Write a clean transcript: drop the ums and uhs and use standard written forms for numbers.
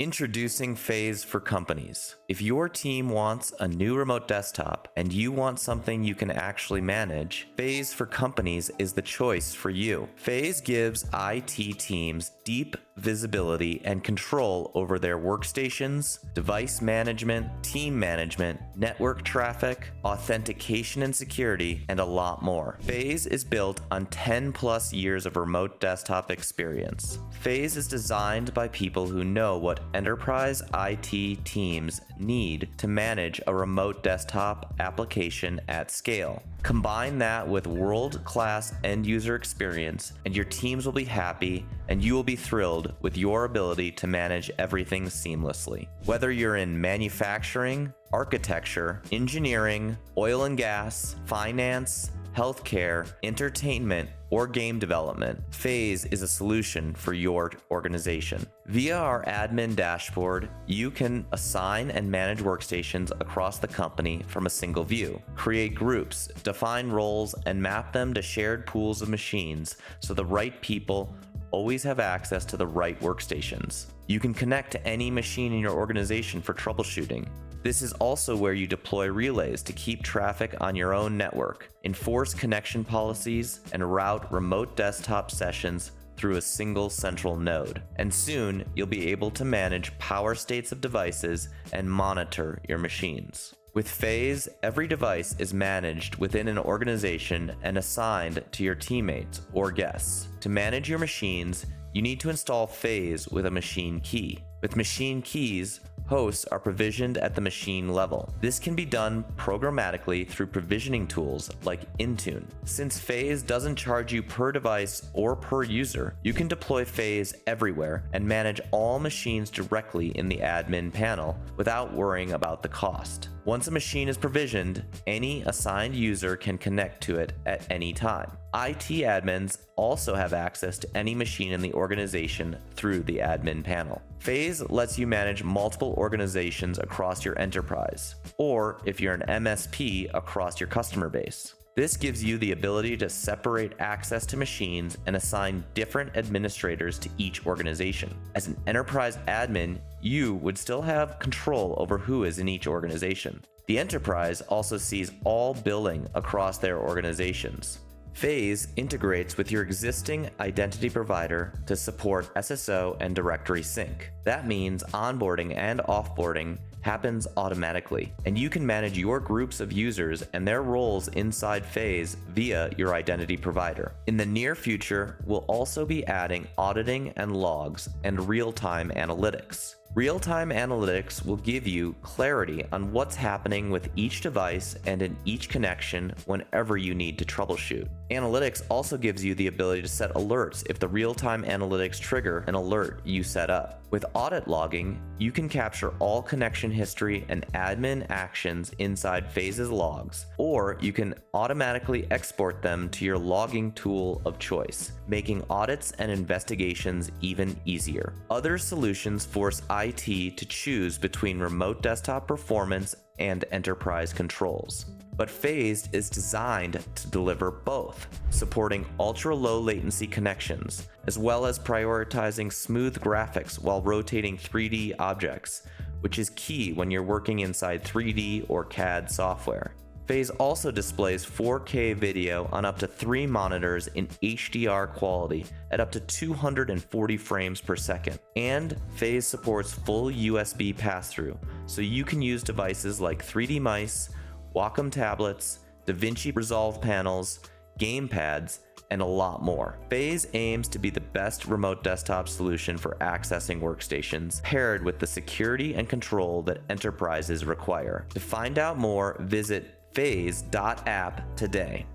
Introducing Phaze for companies. If your team wants a new remote desktop and you want something you can actually manage, Phaze for companies is the choice for you. Phaze gives IT teams deep visibility and control over their workstations, device management, team management, network traffic, authentication and security, and a lot more. Phaze is built on 10 plus years of remote desktop experience. Phaze is designed by people who know what enterprise IT teams need to manage a remote desktop application at scale. Combine that with world-class end-user experience, and your teams will be happy and you will be thrilled with your ability to manage everything seamlessly. Whether you're in manufacturing, architecture, engineering, oil and gas, finance, healthcare, entertainment, or game development, Phaze is a solution for your organization. Via our admin dashboard, you can assign and manage workstations across the company from a single view, create groups, define roles, and map them to shared pools of machines so the right people always have access to the right workstations. You can connect to any machine in your organization for troubleshooting. This is also where you deploy relays to keep traffic on your own network, enforce connection policies, and route remote desktop sessions through a single central node. And soon, you'll be able to manage power states of devices and monitor your machines. With Phaze, every device is managed within an organization and assigned to your teammates or guests. To manage your machines, you need to install Phaze with a machine key. With machine keys, hosts are provisioned at the machine level. This can be done programmatically through provisioning tools like Intune. Since Phaze doesn't charge you per device or per user, you can deploy Phaze everywhere and manage all machines directly in the admin panel without worrying about the cost. Once a machine is provisioned, any assigned user can connect to it at any time. IT admins also have access to any machine in the organization through the admin panel. Phaze lets you manage multiple organizations across your enterprise, or if you're an MSP, across your customer base. This gives you the ability to separate access to machines and assign different administrators to each organization. As an enterprise admin, you would still have control over who is in each organization. The enterprise also sees all billing across their organizations. Phaze integrates with your existing identity provider to support SSO and directory sync. That means onboarding and offboarding happens automatically, and you can manage your groups of users and their roles inside Phaze via your identity provider. In the near future, we'll also be adding auditing and logs and real-time analytics. Real-time analytics will give you clarity on what's happening with each device and in each connection whenever you need to troubleshoot. Analytics also gives you the ability to set alerts if the real-time analytics trigger an alert you set up. With audit logging, you can capture all connection history and admin actions inside Phaze's logs, or you can automatically export them to your logging tool of choice, making audits and investigations even easier. Other solutions force IT to choose between remote desktop performance and enterprise controls. But Phaze is designed to deliver both, supporting ultra-low latency connections, as well as prioritizing smooth graphics while rotating 3D objects, which is key when you're working inside 3D or CAD software. Phaze also displays 4K video on up to 3 monitors in HDR quality at up to 240 frames per second. And Phaze supports full USB pass-through, so you can use devices like 3D mice, Wacom tablets, DaVinci Resolve panels, gamepads, and a lot more. Phaze aims to be the best remote desktop solution for accessing workstations, paired with the security and control that enterprises require. To find out more, visit phaze.app today.